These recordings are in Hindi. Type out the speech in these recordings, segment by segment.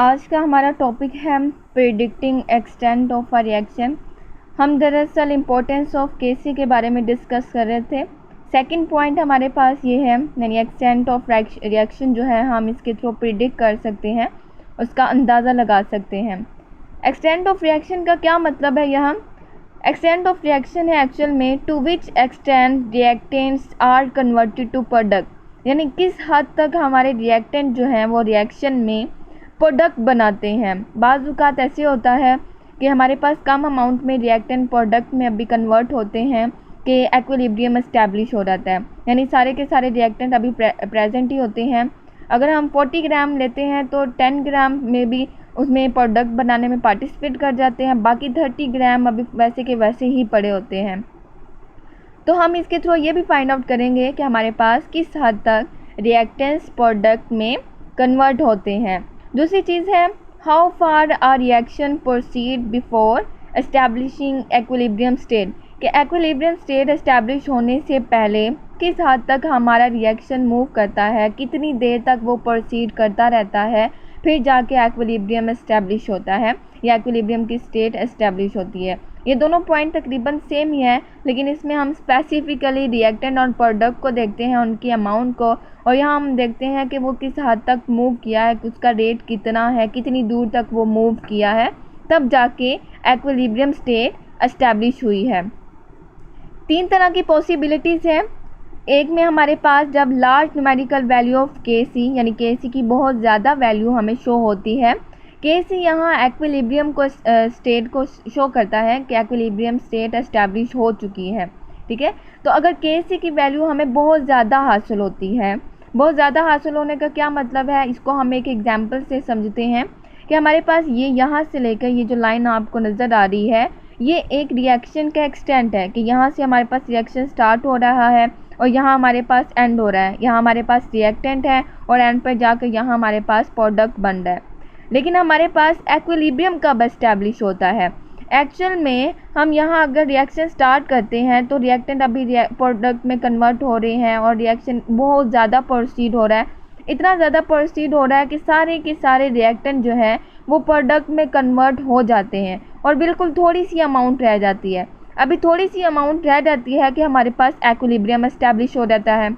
आज का हमारा टॉपिक है predicting extent of a reaction. हम दरअसल इम्पोर्टेंस ऑफ केसी के बारे में डिस्कस कर रहे थे। सेकंड पॉइंट हमारे पास ये है, यानी एक्सटेंट ऑफ रिएक्शन जो है हम इसके थ्रू प्रिडिक्ट कर सकते हैं, उसका अंदाज़ा लगा सकते हैं। एक्सटेंट ऑफ रिएक्शन का क्या मतलब है? यहाँ एक्सटेंट ऑफ रिएक्शन है एक्चुअल में to which extent reactants are converted to product, यानी किस हद तक हमारे रिएक्टेंट जो हैं वो रिएक्शन में प्रोडक्ट बनाते हैं। बाज़ औक़ात ऐसे होता है कि हमारे पास कम अमाउंट में रिएक्टेंट प्रोडक्ट में अभी कन्वर्ट होते हैं कि एक्विलिब्रियम एस्टैब्लिश हो जाता है, यानी सारे के सारे रिएक्टेंट अभी प्रेजेंट ही होते हैं। अगर हम 40 ग्राम लेते हैं तो 10 ग्राम में भी उसमें प्रोडक्ट बनाने में पार्टिसिपेट कर जाते हैं, बाकी 30 ग्राम अभी वैसे के वैसे ही पड़े होते हैं। तो हम इसके थ्रू ये भी फाइंड आउट करेंगे कि हमारे पास किस हद तक रिएक्टेंट्स प्रोडक्ट में कन्वर्ट होते हैं। दूसरी चीज़ है how far a reaction proceed before establishing equilibrium state, कि एक्विलिब्रियम स्टेट एस्टैब्लिश होने से पहले किस हद तक हमारा रिएक्शन मूव करता है, कितनी देर तक वो प्रोसीड करता रहता है, फिर जाके एक्विलिब्रियम एस्टैब्लिश होता है या एक्विलिब्रियम की स्टेट एस्टैब्लिश होती है। ये दोनों पॉइंट तकरीबन सेम ही है, लेकिन इसमें हम स्पेसिफिकली रिएक्टेंट और प्रोडक्ट को देखते हैं, उनकी अमाउंट को, और यहाँ हम देखते हैं कि वो किस हद तक मूव किया है, उसका रेट कितना है, कितनी दूर तक वो मूव किया है, तब जाके एक्विलिब्रियम स्टेट एस्टैब्लिश हुई है। 3 तरह की पॉसिबिलिटीज़ हैं। एक में हमारे पास जब large numerical value of KC, यानी केसी की बहुत ज़्यादा वैल्यू हमें शो होती है। केसी यहाँ एक्विलिब्रियम को स्टेट को शो करता है कि एक्विलिब्रियम स्टेट एस्टैब्लिश हो चुकी है, ठीक है। तो अगर केसी की वैल्यू हमें बहुत ज़्यादा हासिल होती है, बहुत ज़्यादा हासिल होने का क्या मतलब है, इसको हम एक एग्जांपल से समझते हैं कि हमारे पास ये यहाँ से लेकर ये जो लाइन आपको नज़र आ रही है, ये एक रिएक्शन का एक्सटेंट है कि यहाँ से हमारे पास रिएक्शन स्टार्ट हो रहा है और यहाँ हमारे पास एंड हो रहा है। यहाँ हमारे पास रिएक्टेंट है और एंड पर जाकर यहाँ हमारे पास प्रोडक्ट बन रहा है। लेकिन हमारे पास एक्विलिब्रियम कब एस्टैब्लिश होता है? एक्चुअल में हम यहाँ अगर रिएक्शन स्टार्ट करते हैं तो रिएक्टेंट अभी प्रोडक्ट में कन्वर्ट हो रहे हैं और रिएक्शन बहुत ज़्यादा प्रोसीड हो रहा है, इतना ज़्यादा प्रोसीड हो रहा है कि सारे के सारे रिएक्टेंट जो है वो प्रोडक्ट में कन्वर्ट हो जाते हैं और बिल्कुल थोड़ी सी अमाउंट रह जाती है। अभी थोड़ी सी अमाउंट रह जाती है कि हमारे पास एक्विलिब्रियम एस्टैब्लिश हो जाता है,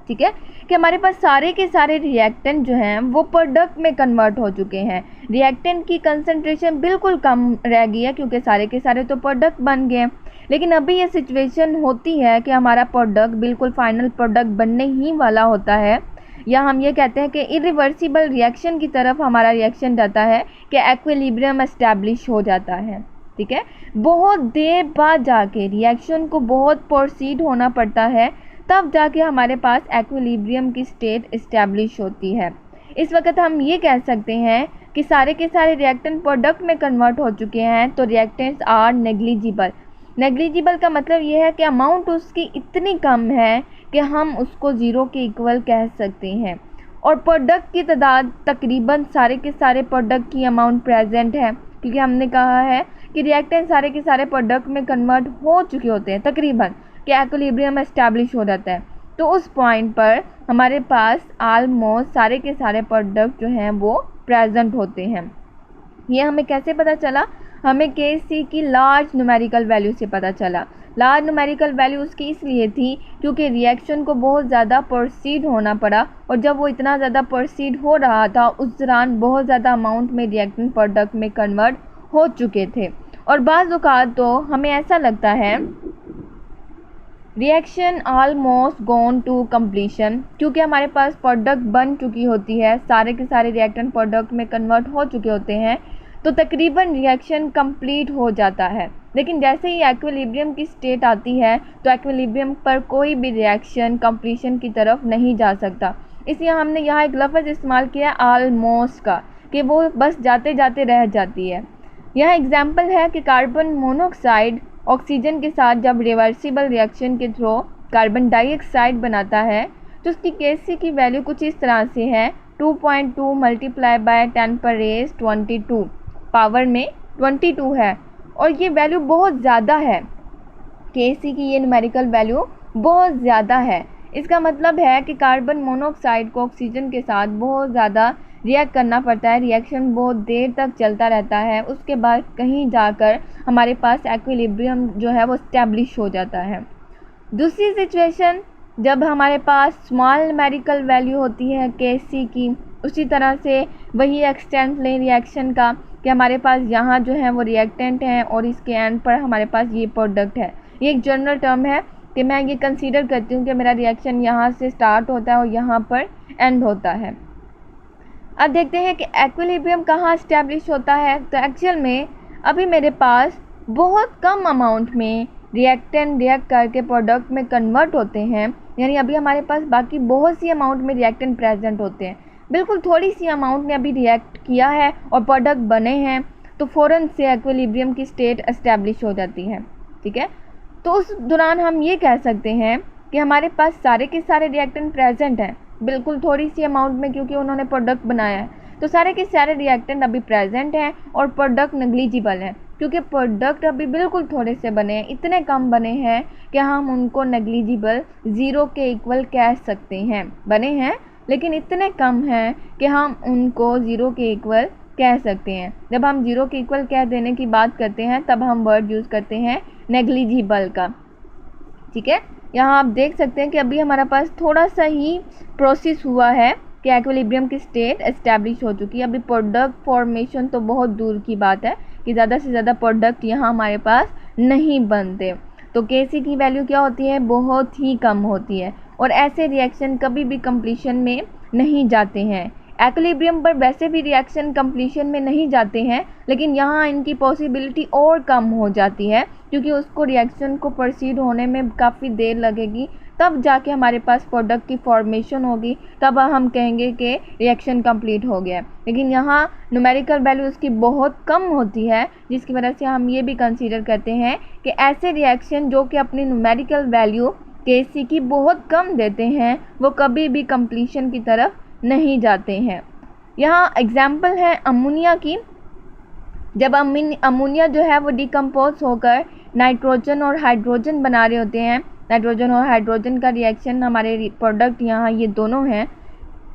ठीक है, कि हमारे पास सारे के सारे रिएक्टेंट जो हैं वो प्रोडक्ट में कन्वर्ट हो चुके हैं। रिएक्टेंट की कंसंट्रेशन बिल्कुल कम रह गई है क्योंकि सारे के सारे तो प्रोडक्ट बन गए। लेकिन अभी ये सिचुएशन होती है कि हमारा प्रोडक्ट बिल्कुल फाइनल प्रोडक्ट बनने ही वाला होता है, या हम ये कहते हैं कि इरिवर्सिबल रिएक्शन की तरफ हमारा रिएक्शन जाता है कि एक्विलिब्रियम एस्टैब्लिश हो जाता है, ठीक है। बहुत देर बाद जाके रिएक्शन को बहुत प्रोसीड होना पड़ता है, तब जाके हमारे पास एक्विलिब्रियम की स्टेट इस्टेब्लिश होती है। इस वक्त हम ये कह सकते हैं कि सारे के सारे रिएक्टेंट प्रोडक्ट में कन्वर्ट हो चुके हैं, तो रिएक्टेंट्स आर नेग्लिजिबल। नेग्लिजिबल का मतलब ये है कि अमाउंट उसकी इतनी कम है कि हम उसको ज़ीरो के इक्वल कह सकते हैं, और प्रोडक्ट की तादाद तकरीबन सारे के सारे प्रोडक्ट की अमाउंट प्रेजेंट है, क्योंकि हमने कहा है कि रिएक्टेंट सारे के सारे प्रोडक्ट में कन्वर्ट हो चुके होते हैं तकरीबन, कि एक्विलिब्रियम एस्टैब्लिश हो जाता है। तो उस पॉइंट पर हमारे पास आलमोस्ट सारे के सारे प्रोडक्ट जो हैं वो प्रेजेंट होते हैं। ये हमें कैसे पता चला? हमें केसी की लार्ज न्यूमेरिकल वैल्यू से पता चला। लार्ज न्यूमेरिकल वैल्यू उसकी इसलिए थी क्योंकि रिएक्शन को बहुत ज़्यादा प्रोसीड होना पड़ा, और जब वो इतना ज़्यादा प्रोसीड हो रहा था उस दौरान बहुत ज़्यादा अमाउंट में रिएक्टेंट प्रोडक्ट में कन्वर्ट हो चुके थे। और बाज़ औक़ात तो हमें ऐसा लगता है reaction almost gone to completion, क्योंकि हमारे पास प्रोडक्ट बन चुकी होती है, सारे के सारे रिएक्टेंट प्रोडक्ट में कन्वर्ट हो चुके होते हैं, तो तकरीबन रिएक्शन कंप्लीट हो जाता है। लेकिन जैसे ही एक्विलिब्रियम की स्टेट आती है तो एक्विलिब्रियम पर कोई भी रिएक्शन कंप्लीशन की तरफ नहीं जा सकता। इसलिए हमने यहाँ एक लफ्ज़ इस्तेमाल किया है ऑलमोस्ट का, कि वो बस जाते जाते रह जाती है। यह एग्जाम्पल है कि कार्बन मोनोऑक्साइड ऑक्सीजन के साथ जब रिवर्सिबल रिएक्शन के थ्रू कार्बन डाइऑक्साइड बनाता है तो उसकी केसी की वैल्यू कुछ इस तरह से है 2.2 मल्टीप्लाई बाय 10⁻22 पावर में 22 है, और ये वैल्यू बहुत ज़्यादा है। केसी की ये न्यूमेरिकल वैल्यू बहुत ज़्यादा है। इसका मतलब है कि कार्बन मोनोऑक्साइड को ऑक्सीजन के साथ बहुत ज़्यादा रिएक्ट करना पड़ता है, रिएक्शन बहुत देर तक चलता रहता है, उसके बाद कहीं जाकर हमारे पास एक्विलिब्रियम जो है वो स्टैब्लिश हो जाता है। दूसरी सिचुएशन, जब हमारे पास स्मॉल न्यूमेरिकल वैल्यू होती है Kc की, उसी तरह से वही एक्सटेंट लें रिएक्शन का कि हमारे पास यहाँ जो है वो रिएक्टेंट है और इसके एंड पर हमारे पास ये प्रोडक्ट है। ये एक जनरल टर्म है कि मैं ये कंसीडर करती हूँ कि मेरा रिएक्शन यहाँ से स्टार्ट होता है और यहाँ पर एंड होता है। अब देखते हैं कि एक्विलिब्रियम कहाँ इस्टेब्लिश होता है। तो एक्चुअल में अभी मेरे पास बहुत कम अमाउंट में रिएक्टेंट रिएक्ट करके प्रोडक्ट में कन्वर्ट होते हैं, यानी अभी हमारे पास बाकी बहुत सी अमाउंट में रिएक्टेंट प्रेजेंट होते हैं, बिल्कुल थोड़ी सी अमाउंट ने अभी रिएक्ट किया है और प्रोडक्ट बने हैं, तो फ़ौरन से एक्विलिब्रियम की स्टेट एस्टेब्लिश हो जाती है। ठीक है, तो उस दौरान हम ये कह सकते हैं कि हमारे पास सारे के सारे रिएक्टेंट प्रेजेंट हैं, बिल्कुल थोड़ी सी अमाउंट में, क्योंकि उन्होंने प्रोडक्ट बनाया है, तो सारे के सारे रिएक्टेंट अभी प्रेजेंट हैं और प्रोडक्ट नेग्लिजिबल है, क्योंकि प्रोडक्ट अभी बिल्कुल थोड़े से बने हैं, इतने कम बने हैं कि हम उनको नेग्लिजिबल, ज़ीरो के इक्वल कह सकते हैं। बने हैं लेकिन इतने कम हैं कि हम उनको ज़ीरो के इक्वल कह सकते हैं। जब हम ज़ीरो के इक्वल कह देने की बात करते हैं तब हम वर्ड यूज़ करते हैं नेग्लिजिबल का। ठीक है, यहाँ आप देख सकते हैं कि अभी हमारा पास थोड़ा सा ही प्रोसेस हुआ है कि एक्विलिब्रियम की स्टेट एस्टैब्लिश हो चुकी है। अभी प्रोडक्ट फॉर्मेशन तो बहुत दूर की बात है कि ज़्यादा से ज़्यादा प्रोडक्ट यहाँ हमारे पास नहीं बनते। तो Kc की वैल्यू क्या होती है, बहुत ही कम होती है, और ऐसे रिएक्शन कभी भी कंप्लीशन में नहीं जाते हैं। एक्विलिब्रियम पर वैसे भी रिएक्शन कंप्लीशन में नहीं जाते हैं, लेकिन यहाँ इनकी पॉसिबिलिटी और कम हो जाती है, क्योंकि उसको रिएक्शन को प्रोसीड होने में काफ़ी देर लगेगी, तब जाके हमारे पास प्रोडक्ट की फॉर्मेशन होगी, तब हम कहेंगे कि रिएक्शन कंप्लीट हो गया। लेकिन यहाँ न्यूमेरिकल वैल्यू उसकी बहुत कम होती है, जिसकी वजह से हम ये भी कंसीडर करते हैं कि ऐसे रिएक्शन जो कि अपनी न्यूमेरिकल वैल्यू Kc की बहुत कम देते हैं, वो कभी भी कंप्लीशन की तरफ नहीं जाते हैं। यहाँ एग्जाम्पल है अमोनिया की। जब अमोनिया जो है वो डिकम्पोज होकर नाइट्रोजन और हाइड्रोजन बना रहे होते हैं, नाइट्रोजन और हाइड्रोजन का रिएक्शन हमारे प्रोडक्ट यहाँ ये दोनों हैं,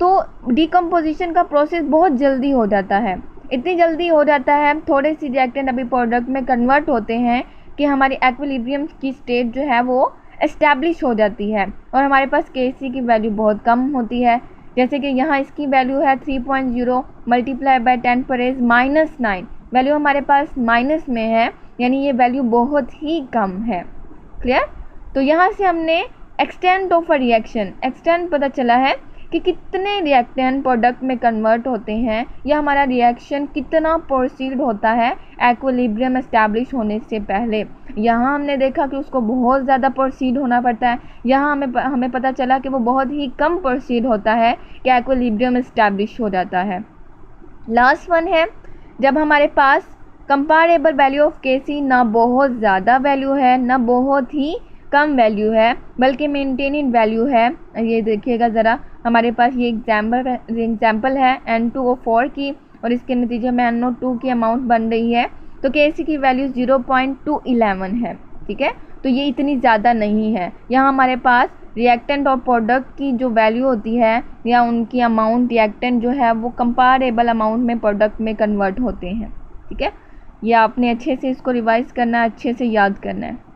तो डिकम्पोजिशन का प्रोसेस बहुत जल्दी हो जाता है। इतनी जल्दी हो जाता है, थोड़े सी रिएक्टेंट अभी प्रोडक्ट में कन्वर्ट होते हैं कि हमारी एक्विलिब्रियम की स्टेट जो है वो एस्टैब्लिश हो जाती है और हमारे पास Kc की वैल्यू बहुत कम होती है। जैसे कि यहाँ इसकी वैल्यू है 3.0 मल्टीप्लाई बाय 10⁻⁻⁹ वैल्यू हमारे पास माइनस में है, यानी ये वैल्यू बहुत ही कम है। क्लियर? तो यहाँ से हमने extent of a reaction, extent पता चला है कि कितने रिएक्टेंट प्रोडक्ट में कन्वर्ट होते हैं या हमारा रिएक्शन कितना प्रोसीड होता है एक्विलिब्रियम एस्टैब्लिश होने से पहले। यहाँ हमने देखा कि उसको बहुत ज़्यादा प्रोसीड होना पड़ता है, यहाँ हमें पता चला कि वो बहुत ही कम प्रोसीड होता है कि एक्विलिब्रियम एस्टैब्लिश हो जाता है। लास्ट वन है, जब हमारे पास कंपैरेबल वैल्यू ऑफ Kc ना बहुत ज़्यादा वैल्यू है ना बहुत ही कम वैल्यू है, बल्कि मेंटेनिंग वैल्यू है। ये देखिएगा ज़रा, हमारे पास ये एग्जाम्पल है N2O4 की और इसके नतीजे में NO2 की अमाउंट बन रही है, तो Kc की वैल्यू 0.211 है। ठीक है, तो ये इतनी ज़्यादा नहीं है। यहाँ हमारे पास रिएक्टेंट और प्रोडक्ट की जो वैल्यू होती है या उनकी अमाउंट, रिएक्टेंट जो है वो कंपैरेबल अमाउंट में प्रोडक्ट में कन्वर्ट होते हैं। ठीक है, ये आपने अच्छे से इसको रिवाइज़ करना है, अच्छे से याद करना है।